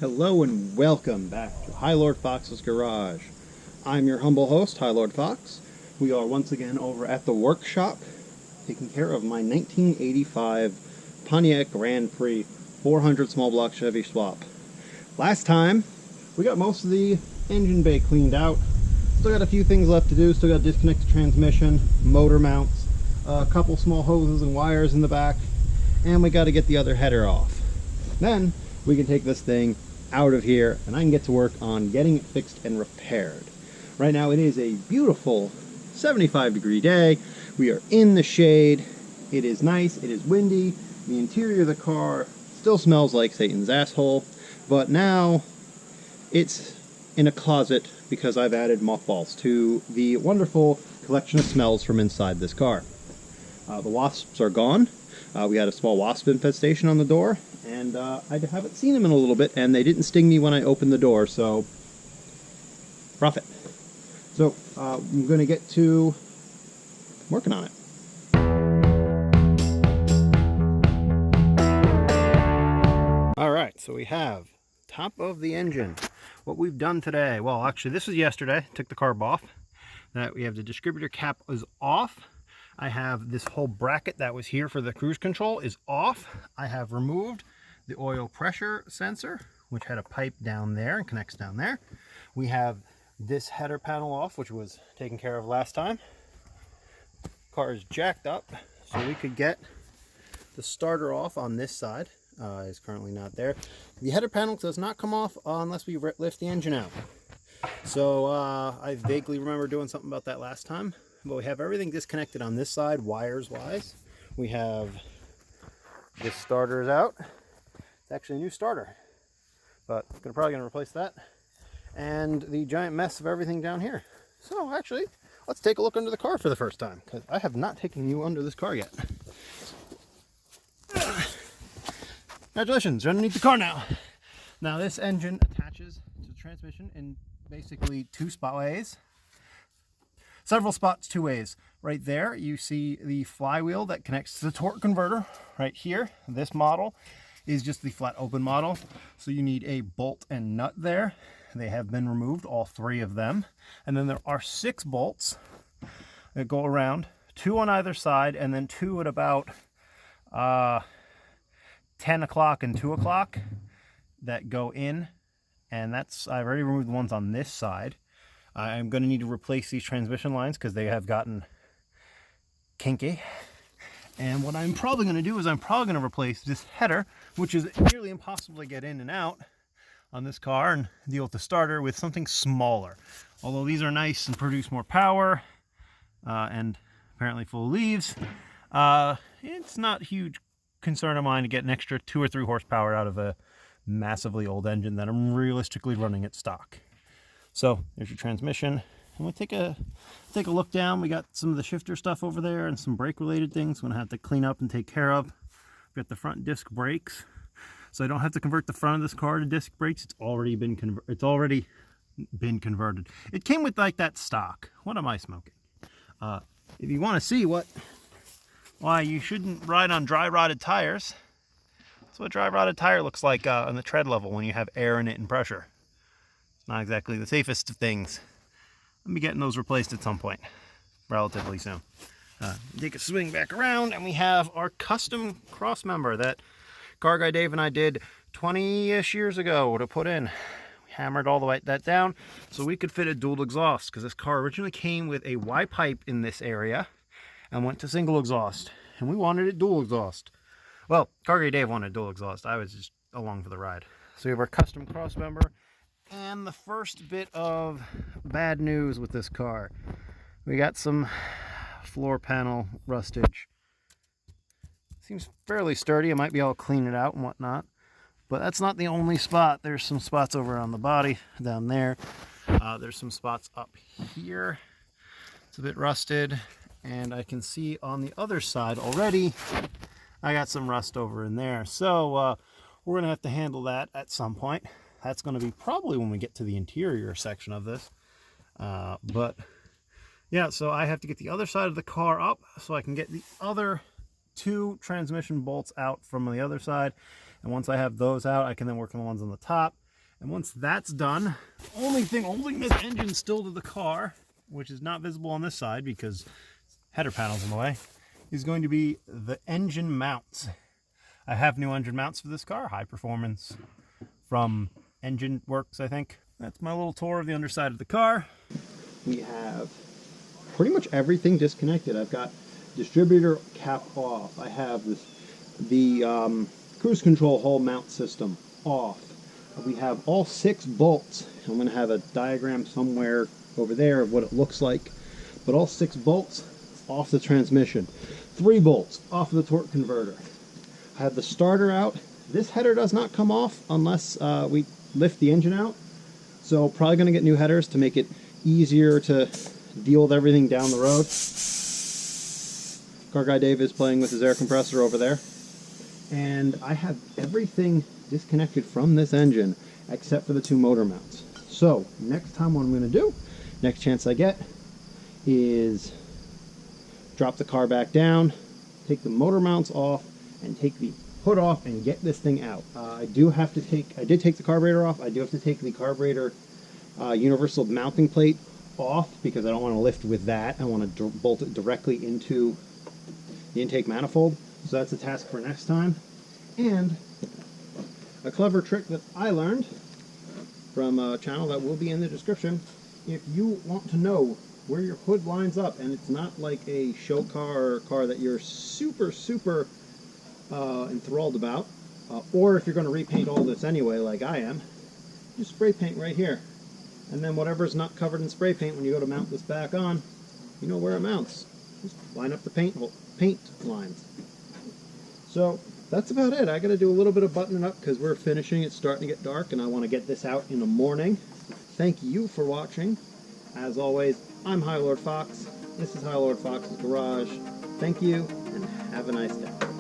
Hello and welcome back to High Lord Fox's Garage. I'm your humble host, High Lord Fox. We are once again over at the workshop, taking care of my 1985 Pontiac Grand Prix 400 small block Chevy swap. Last time, we got most of the engine bay cleaned out. Still got a few things left to do. Still got to disconnect the transmission, motor mounts, a couple small hoses and wires in the back, and we got to get the other header off. Then we can take this thing out of here and I can get to work on getting it fixed and repaired. Right now it is a beautiful 75-degree day. We are in the shade. It is nice. It is windy. The interior of the car still smells like Satan's asshole, but now it's in a closet because I've added mothballs to the wonderful collection of smells from inside this car. The wasps are gone. We had a small wasp infestation on the door, and I haven't seen them in a little bit, and they didn't sting me when I opened the door, so profit. So I'm going to get to working on it. Alright, so we have top of the engine. What we've done today, well actually this was yesterday, took the carb off. That we have the distributor cap is off. I have this whole bracket that was here for the cruise control is off. I have removed the oil pressure sensor, which had a pipe down there and connects down there. We have this header panel off, which was taken care of last time. Car is jacked up, so we could get the starter off on this side. Is currently not there. The header panel does not come off unless we lift the engine out. So I vaguely remember doing something about that last time. But we have everything disconnected on this side, wires-wise. We have this starter is out. It's actually a new starter, but I'm probably going to replace that. And the giant mess of everything down here. So actually, let's take a look under the car for the first time, because I have not taken you under this car yet. Congratulations, you're underneath the car now. Now this engine attaches to the transmission in basically two spot ways. Several spots, two ways. Right there, you see the flywheel that connects to the torque converter. Right here, this model is just the flat open model. So you need a bolt and nut there. They have been removed, all three of them. And then there are 6 bolts that go around, 2 on either side, and then 2 at about 10 o'clock and 2 o'clock that go in. And that's, I've already removed the ones on this side. I'm going to need to replace these transmission lines because they have gotten kinky. And what I'm probably going to do is I'm probably going to replace this header, which is nearly impossible to get in and out on this car, and deal with the starter with something smaller. Although these are nice and produce more power and apparently full of leaves, it's not a huge concern of mine to get an extra 2 or 3 horsepower out of a massively old engine that I'm realistically running at stock. So there's your transmission, and we take a look down. We got some of the shifter stuff over there and some brake related things we're gonna have to clean up and take care of. We got the front disc brakes, so I don't have to convert the front of this car to disc brakes. It's already been converted. It came with like that stock. What am I smoking? If you want to see why you shouldn't ride on dry rotted tires, that's what a dry rotted tire looks like on the tread level when you have air in it and pressure. Not exactly the safest of things. I'll be getting those replaced at some point, relatively soon. Take a swing back around, and we have our custom cross member that car guy Dave and I did 20-ish years ago to put in. We hammered all the way that down so we could fit a dual exhaust, because this car originally came with a Y pipe in this area and went to single exhaust, and we wanted it dual exhaust. Well, car guy Dave wanted dual exhaust. I was just along for the ride. So we have our custom cross member. And the first bit of bad news with this car, we got some floor panel rustage. Seems fairly sturdy. I might be able to clean it out and whatnot, but that's not the only spot. There's some spots over on the body down there. There's some spots up here. It's a bit rusted, and I can see on the other side already I got some rust over in there. So we're gonna have to handle that at some point. That's going to be probably when we get to the interior section of this. But yeah, so I have to get the other side of the car up so I can get the other 2 transmission bolts out from the other side. And once I have those out, I can then work on the ones on the top. And once that's done, the only thing holding this engine still to the car, which is not visible on this side because header panel's in the way, is going to be the engine mounts. I have new engine mounts for this car, high performance from Engine Works, I think. That's my little tour of the underside of the car. We have pretty much everything disconnected. I've got distributor cap off. I have the cruise control hull mount system off. We have all 6 bolts. I'm going to have a diagram somewhere over there of what it looks like. But all 6 bolts off the transmission. 3 bolts off the torque converter. I have the starter out. This header does not come off unless we lift the engine out. So probably going to get new headers to make it easier to deal with everything down the road. Car guy Dave is playing with his air compressor over there. And I have everything disconnected from this engine except for the 2 motor mounts. So next time what I'm going to do, next chance I get, is drop the car back down, take the motor mounts off, and take the hood off and get this thing out. I did take the carburetor off. I do have to take the carburetor universal mounting plate off because I don't want to lift with that. I want to bolt it directly into the intake manifold. So that's a task for next time. And a clever trick that I learned from a channel that will be in the description. If you want to know where your hood lines up and it's not like a show car or a car that you're super enthralled about, or if you're going to repaint all this anyway like I am, just spray paint right here. And then whatever's not covered in spray paint, when you go to mount this back on, you know where it mounts. Just line up the paint lines. So that's about it. I got to do a little bit of buttoning up because we're finishing. It's starting to get dark and I want to get this out in the morning. Thank you for watching. As always, I'm High Lord Fox. This is High Lord Fox's Garage. Thank you and have a nice day.